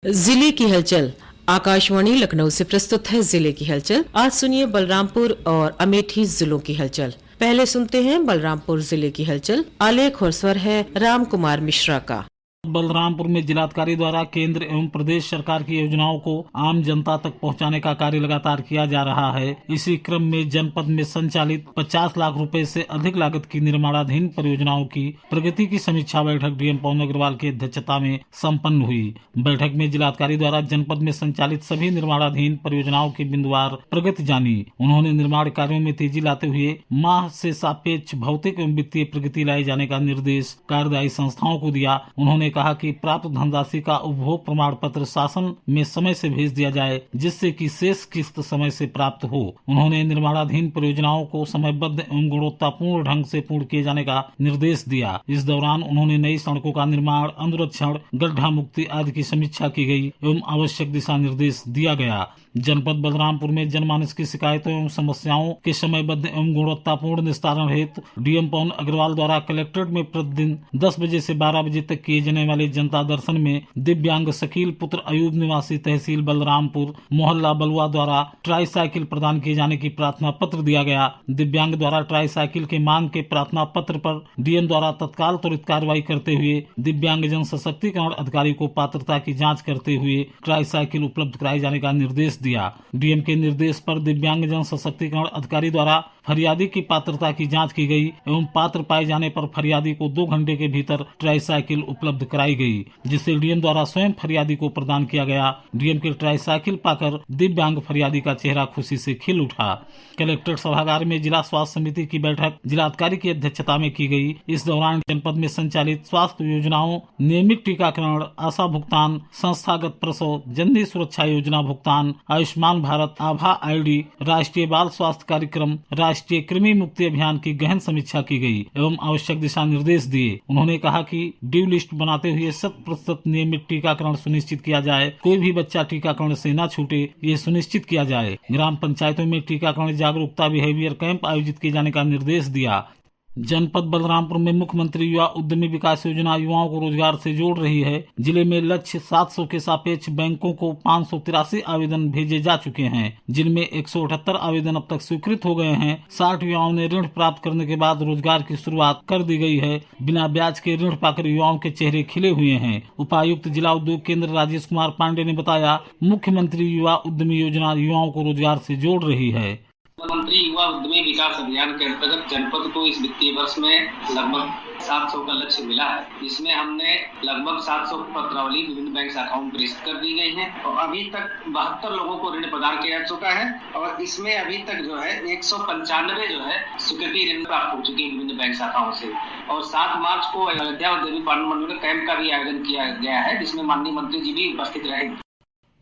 जिले की हलचल। आकाशवाणी लखनऊ से प्रस्तुत है जिले की हलचल। आज सुनिए बलरामपुर और अमेठी जिलों की हलचल। पहले सुनते हैं बलरामपुर जिले की हलचल। आलेख और स्वर है राम कुमार मिश्रा का। बलरामपुर में जिलाधिकारी द्वारा केंद्र एवं प्रदेश सरकार की योजनाओं को आम जनता तक पहुंचाने का कार्य लगातार किया जा रहा है। इसी क्रम में जनपद में संचालित 50 लाख रुपए से अधिक लागत की निर्माणाधीन परियोजनाओं की प्रगति की समीक्षा बैठक डीएम पवन अग्रवाल की अध्यक्षता में संपन्न हुई। बैठक में जिलाधिकारी द्वारा जनपद में संचालित सभी निर्माणाधीन परियोजनाओं की बिंदुवार प्रगति जानी। उन्होंने निर्माण कार्यों में तेजी लाते हुए माह से सापेक्ष भौतिक एवं वित्तीय प्रगति लाए जाने का निर्देश कार्यदायी संस्थाओं को दिया। उन्होंने कहा कि प्राप्त धनराशि का उपभोग प्रमाण पत्र शासन में समय से भेज दिया जाए, जिससे कि शेष किस्त समय से प्राप्त हो। उन्होंने निर्माणाधीन परियोजनाओं को समयबद्ध एवं गुणवत्तापूर्ण ढंग से पूर्ण किए जाने का निर्देश दिया। इस दौरान उन्होंने नई सड़कों का निर्माण, अनुरक्षण, गड्ढा मुक्ति आदि की समीक्षा की गई एवं आवश्यक दिशा निर्देश दिया गया। जनपद बलरामपुर में जनमानस की शिकायतों एवं समस्याओं के समयबद्ध एवं गुणवत्तापूर्ण निस्तारण हेतु डीएम पवन अग्रवाल द्वारा कलेक्ट्रेट में प्रतिदिन 10 बजे से 12 बजे तक किए जाने वाले जनता दर्शन में दिव्यांग शकील पुत्र अयूब निवासी तहसील बलरामपुर मोहल्ला बलुआ द्वारा ट्राईसाइकिल प्रदान किए जाने की प्रार्थना पत्र दिया गया। दिव्यांग द्वारा ट्राईसाइकिल के मांग के प्रार्थना पत्र पर डीएम द्वारा तत्काल त्वरित कार्रवाई करते हुए दिव्यांग जन सशक्तिकरण अधिकारी को पात्रता की जाँच करते हुए ट्राईसाइकिल उपलब्ध कराए जाने का निर्देश दिया। डीएम के निर्देश पर दिव्यांग जन सशक्तिकरण अधिकारी द्वारा फरियादी की पात्रता की जांच की गई एवं पात्र पाए जाने पर फरियादी को 2 घंटे के भीतर ट्राईसाइकिल उपलब्ध कराई गई, जिसे डीएम द्वारा स्वयं फरियादी को प्रदान किया गया। डीएम के ट्राईसाइकिल पाकर दिव्यांग फरियादी का चेहरा खुशी से खिल उठा। कलेक्ट्रेट सभागार में जिला स्वास्थ्य समिति की बैठक जिलाधिकारी की अध्यक्षता में की गई। इस दौरान जनपद में संचालित स्वास्थ्य योजनाओं, नियमित टीकाकरण, आशा भुगतान, संस्थागत प्रसव, जननी सुरक्षा योजना भुगतान, आयुष्मान भारत, आभा आईडी, राष्ट्रीय बाल स्वास्थ्य कार्यक्रम, राष्ट्रीय कृमि मुक्ति अभियान की गहन समीक्षा की गई एवं आवश्यक दिशा निर्देश दिए। उन्होंने कहा कि ड्यू लिस्ट बनाते हुए 100% नियमित टीकाकरण सुनिश्चित किया जाए। कोई भी बच्चा टीकाकरण से न छूटे, ये सुनिश्चित किया जाए। ग्राम पंचायतों में टीकाकरण जागरूकता बिहेवियर कैंप आयोजित किए जाने का निर्देश दिया। जनपद बलरामपुर में मुख्यमंत्री युवा उद्यमी विकास योजना युवाओं को रोजगार से जोड़ रही है। जिले में लक्ष्य 700 के सापेक्ष बैंकों को 583 आवेदन भेजे जा चुके हैं, जिनमें 178 आवेदन अब तक स्वीकृत हो गए हैं। 60 युवाओं ने ऋण प्राप्त करने के बाद रोजगार की शुरुआत कर दी गई है। बिना ब्याज के ऋण पाकर युवाओं के चेहरे खिले हुए हैं। उपायुक्त जिला उद्योग केंद्र राजेश कुमार पांडे ने बताया, मुख्यमंत्री युवा उद्यमी योजना युवाओं को रोजगार से जोड़ रही है। मुख्यमंत्री युवा उद्यमी विकास अभियान के अंतर्गत जनपद को इस वित्तीय वर्ष में लगभग 700 का लक्ष्य मिला है, जिसमें हमने लगभग 700 पत्रावली विभिन्न बैंक शाखाओं में प्रेषित कर दी गई है और अभी तक 72 लोगों को ऋण प्रदान किया जा चुका है और इसमें अभी तक जो है 195 जो है स्वीकृति ऋण प्राप्त हो चुकी है विभिन्न बैंक शाखाओं से। और 7 मार्च को अयोध्या और देवी पाटन मंडल में कैंप का भी आयोजन किया गया है, जिसमें माननीय मंत्री जी भी उपस्थित रहेंगे।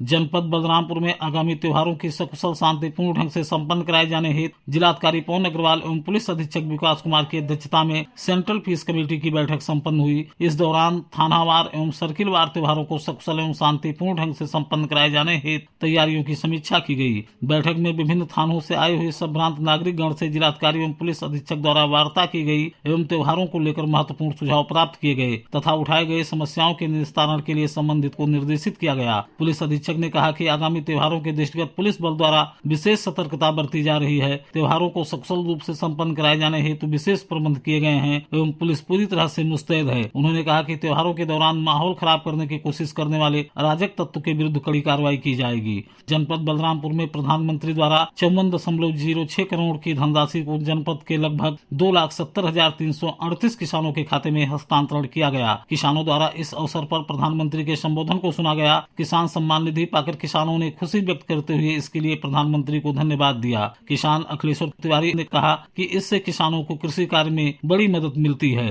जनपद बलरामपुर में आगामी त्योहारों की सकुशल शांतिपूर्ण ढंग से संपन्न कराए जाने हेतु जिलाधिकारी पवन अग्रवाल एवं पुलिस अधीक्षक विकास कुमार की अध्यक्षता में सेंट्रल पीस कमेटी की बैठक संपन्न हुई। इस दौरान थानावार एवं सर्किलवार त्योहारों को सकुशल एवं शांतिपूर्ण ढंग से संपन्न कराए जाने हेतु तैयारियों की समीक्षा की गई। बैठक में विभिन्न थानों से आए हुए संभ्रांत नागरिक गण से जिलाधिकारी एवं पुलिस अधीक्षक द्वारा वार्ता की गई एवं त्योहारों को लेकर महत्वपूर्ण सुझाव प्राप्त किए गए तथा उठाए गए समस्याओं के निस्तारण के लिए संबंधित को निर्देशित किया गया। पुलिस अधीक्षक ने कहा कि आगामी त्योहारों के दृष्टिगत पुलिस बल द्वारा विशेष सतर्कता बरती जा रही है। त्योहारों को सकुशल रूप से संपन्न कराए जाने हेतु विशेष प्रबंध किए गए हैं एवं पुलिस पूरी तरह से मुस्तैद है। उन्होंने कहा कि त्योहारों के दौरान माहौल खराब करने की कोशिश करने वाले अराजक तत्व के विरुद्ध कड़ी कार्रवाई की जाएगी। जनपद बलरामपुर में प्रधानमंत्री द्वारा 54.06 करोड़ की धनराशि को जनपद के लगभग 2,70,338 किसानों के खाते में हस्तांतरण किया गया। किसानों द्वारा इस अवसर पर प्रधानमंत्री के संबोधन को सुना गया। किसान सम्मान निधि पाकर किसानों ने खुशी व्यक्त करते हुए इसके लिए प्रधानमंत्री को धन्यवाद दिया। किसान अखिलेश्वर तिवारी ने कहा कि इससे किसानों को कृषि कार्य में बड़ी मदद मिलती है।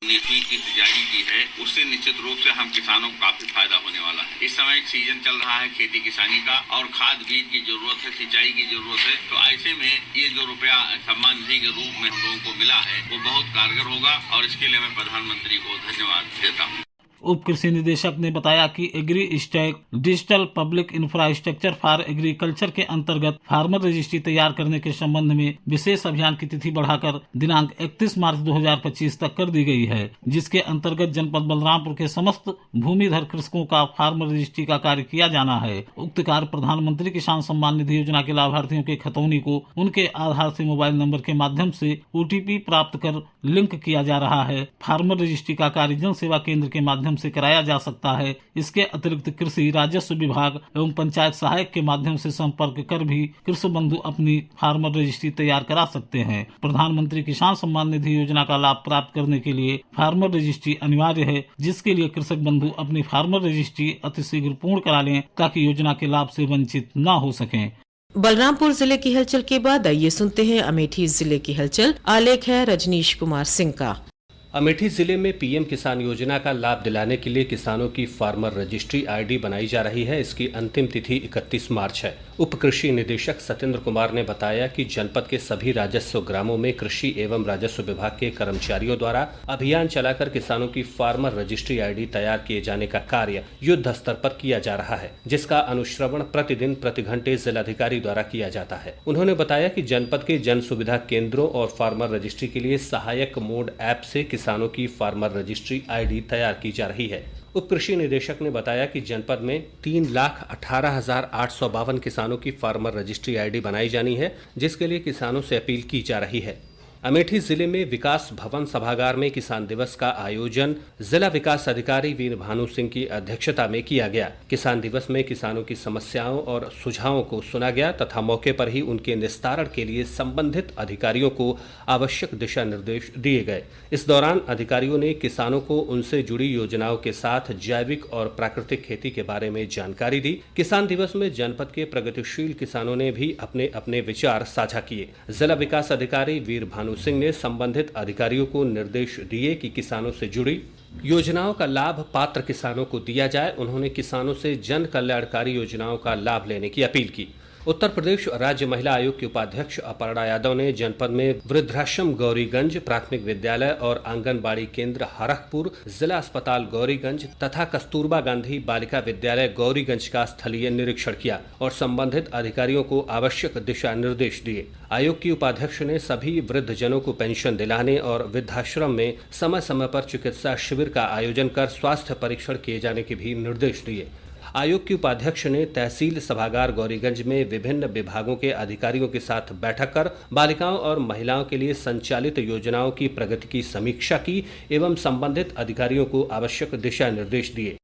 नीति की जारी की है, उससे निश्चित रूप से हम किसानों को काफी फायदा होने वाला है। इस समय एक सीजन चल रहा है खेती किसानी का और खाद बीज की जरूरत है, सिंचाई की जरूरत है, तो ऐसे में ये जो रुपया सम्मान निधि के रूप में हम लोगों को मिला है वो बहुत कारगर होगा और इसके लिए मैं प्रधानमंत्री को धन्यवाद देता हूँ। उप कृषि निदेशक ने बताया कि agri stack digital public infrastructure for agriculture के अंतर्गत फार्मर रजिस्ट्री तैयार करने के संबंध में विशेष अभियान की तिथि बढ़ाकर दिनांक 31 मार्च 2025 तक कर दी गई है, जिसके अंतर्गत जनपद बलरामपुर के समस्त भूमिधर कृषकों का फार्मर रजिस्ट्री का कार्य किया जाना है। उक्त कार्य प्रधानमंत्री किसान सम्मान निधि योजना के लाभार्थियों के खतौनी को उनके आधार से मोबाइल नंबर के माध्यम से OTP प्राप्त कर लिंक किया जा रहा है। फार्मर रजिस्ट्री का कार्य जन सेवा केंद्र के माध्यम से कराया जा सकता है। इसके अतिरिक्त कृषि राजस्व विभाग एवं पंचायत सहायक के माध्यम से संपर्क कर भी कृषक बंधु अपनी फार्मर रजिस्ट्री तैयार करा सकते हैं। प्रधानमंत्री किसान सम्मान निधि योजना का लाभ प्राप्त करने के लिए फार्मर रजिस्ट्री अनिवार्य है, जिसके लिए कृषक बंधु अपनी फार्मर रजिस्ट्री अतिशीघ्र पूर्ण करा लें ताकि योजना के लाभ से वंचित न हो सकें। बलरामपुर जिले की हलचल के बाद आइए सुनते हैं अमेठी जिले की हलचल। आलेख है रजनीश कुमार सिंह का। अमेठी जिले में पीएम किसान योजना का लाभ दिलाने के लिए किसानों की फार्मर रजिस्ट्री आईडी बनाई जा रही है। इसकी अंतिम तिथि 31 मार्च है। उप कृषि निदेशक सत्येंद्र कुमार ने बताया कि जनपद के सभी राजस्व ग्रामों में कृषि एवं राजस्व विभाग के कर्मचारियों द्वारा अभियान चलाकर किसानों की फार्मर रजिस्ट्री आईडी तैयार किए जाने का कार्य युद्ध स्तर पर किया जा रहा है, जिसका अनुश्रवण प्रतिदिन प्रति घंटे जिलाधिकारी द्वारा किया जाता है। उन्होंने बताया कि जनपद के जन सुविधा केंद्रों और फार्मर रजिस्ट्री के लिए सहायक मोड ऐप से किसानों की फार्मर रजिस्ट्री आईडी तैयार की जा रही है। उप कृषि निदेशक ने बताया कि जनपद में 3,18,852 किसानों की फार्मर रजिस्ट्री आईडी बनाई जानी है, जिसके लिए किसानों से अपील की जा रही है। अमेठी जिले में विकास भवन सभागार में किसान दिवस का आयोजन जिला विकास अधिकारी वीर भानु सिंह की अध्यक्षता में किया गया। किसान दिवस में किसानों की समस्याओं और सुझावों को सुना गया तथा मौके पर ही उनके निस्तारण के लिए संबंधित अधिकारियों को आवश्यक दिशा निर्देश दिए गए। इस दौरान अधिकारियों ने किसानों को उनसे जुड़ी योजनाओं के साथ जैविक और प्राकृतिक खेती के बारे में जानकारी दी। किसान दिवस में जनपद के प्रगतिशील किसानों ने भी अपने अपने विचार साझा किए। जिला विकास अधिकारी वीर भानु सिंह ने संबंधित अधिकारियों को निर्देश दिए कि किसानों से जुड़ी योजनाओं का लाभ पात्र किसानों को दिया जाए। उन्होंने किसानों से जन कल्याणकारी योजनाओं का लाभ लेने की अपील की। उत्तर प्रदेश राज्य महिला आयोग की उपाध्यक्ष अपर्णा यादव ने जनपद में वृद्धाश्रम गौरीगंज, प्राथमिक विद्यालय और आंगनबाड़ी केंद्र हरखपुर, जिला अस्पताल गौरीगंज तथा कस्तूरबा गांधी बालिका विद्यालय गौरीगंज का स्थलीय निरीक्षण किया और संबंधित अधिकारियों को आवश्यक दिशा निर्देश दिए। आयोग की उपाध्यक्ष ने सभी वृद्धजनों को पेंशन दिलाने और वृद्धाश्रम में समय समय पर चिकित्सा शिविर का आयोजन कर स्वास्थ्य परीक्षण किए जाने के भी निर्देश दिए। आयोग की उपाध्यक्ष ने तहसील सभागार गौरीगंज में विभिन्न विभागों के अधिकारियों के साथ बैठक कर बालिकाओं और महिलाओं के लिए संचालित योजनाओं की प्रगति की समीक्षा की एवं संबंधित अधिकारियों को आवश्यक दिशा निर्देश दिए।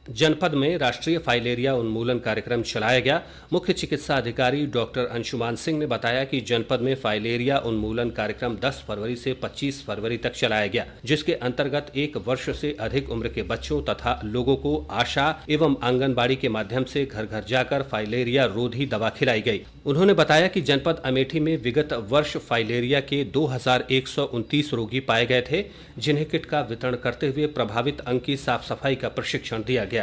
जनपद में राष्ट्रीय फाइलेरिया उन्मूलन कार्यक्रम चलाया गया। मुख्य चिकित्सा अधिकारी डॉक्टर अंशुमान सिंह ने बताया कि जनपद में फाइलेरिया उन्मूलन कार्यक्रम 10 फरवरी से 25 फरवरी तक चलाया गया, जिसके अंतर्गत 1 वर्ष से अधिक उम्र के बच्चों तथा लोगों को आशा एवं आंगनबाड़ी के माध्यम से घर घर जाकर फाइलेरिया रोधी दवा खिलाई गई। उन्होंने बताया कि जनपद अमेठी में विगत वर्ष फाइलेरिया के 2129 रोगी पाए गए थे, जिन्हें किट का वितरण करते हुए प्रभावित अंग की साफ सफाई का प्रशिक्षण दिया गया।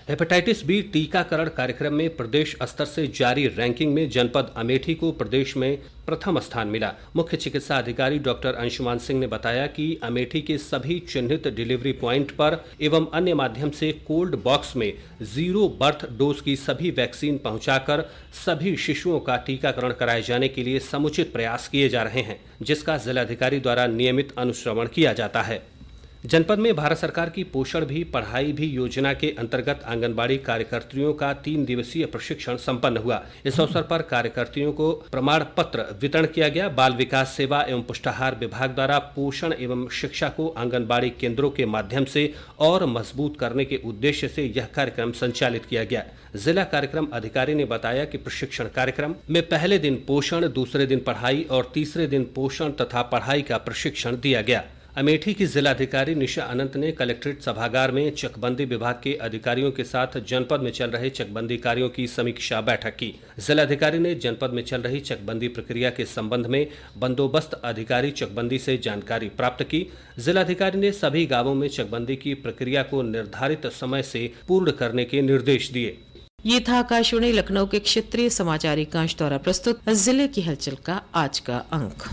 हेपेटाइटिस बी टीकाकरण कार्यक्रम में प्रदेश स्तर से जारी रैंकिंग में जनपद अमेठी को प्रदेश में प्रथम स्थान मिला। मुख्य चिकित्सा अधिकारी डॉक्टर अंशुमान सिंह ने बताया कि अमेठी के सभी चिन्हित डिलीवरी प्वाइंट पर एवं अन्य माध्यम से कोल्ड बॉक्स में 0 बर्थ डोज की सभी वैक्सीन पहुंचाकर सभी शिशुओं का टीकाकरण कराए जाने के लिए समुचित प्रयास किए जा रहे हैं, जिसका जिलाधिकारी द्वारा नियमित अनुश्रवण किया जाता है। जनपद में भारत सरकार की पोषण भी पढ़ाई भी योजना के अंतर्गत आंगनबाड़ी कार्यकर्तियों का 3 दिवसीय प्रशिक्षण संपन्न हुआ। इस अवसर पर कार्यकर्तियों को प्रमाण पत्र वितरण किया गया। बाल विकास सेवा एवं पुष्टाहार विभाग द्वारा पोषण एवं शिक्षा को आंगनबाड़ी केंद्रों के माध्यम से और मजबूत करने के उद्देश्य से यह कार्यक्रम संचालित किया गया। जिला कार्यक्रम अधिकारी ने बताया कि प्रशिक्षण कार्यक्रम में पहले दिन पोषण, दूसरे दिन पढ़ाई और तीसरे दिन पोषण तथा पढ़ाई का प्रशिक्षण दिया गया। अमेठी की जिलाधिकारी निशा अनंत ने कलेक्ट्रेट सभागार में चकबंदी विभाग के अधिकारियों के साथ जनपद में चल रहे चकबंदी कार्यों की समीक्षा बैठक की। जिलाधिकारी ने जनपद में चल रही चकबंदी प्रक्रिया के संबंध में बंदोबस्त अधिकारी चकबंदी से जानकारी प्राप्त की। जिलाधिकारी ने सभी गांवों में चकबंदी की प्रक्रिया को निर्धारित समय से पूर्ण करने के निर्देश दिए। ये था आकाशवाणी लखनऊ के क्षेत्रीय समाचार एकांश द्वारा प्रस्तुत जिले की हलचल का आज का अंक।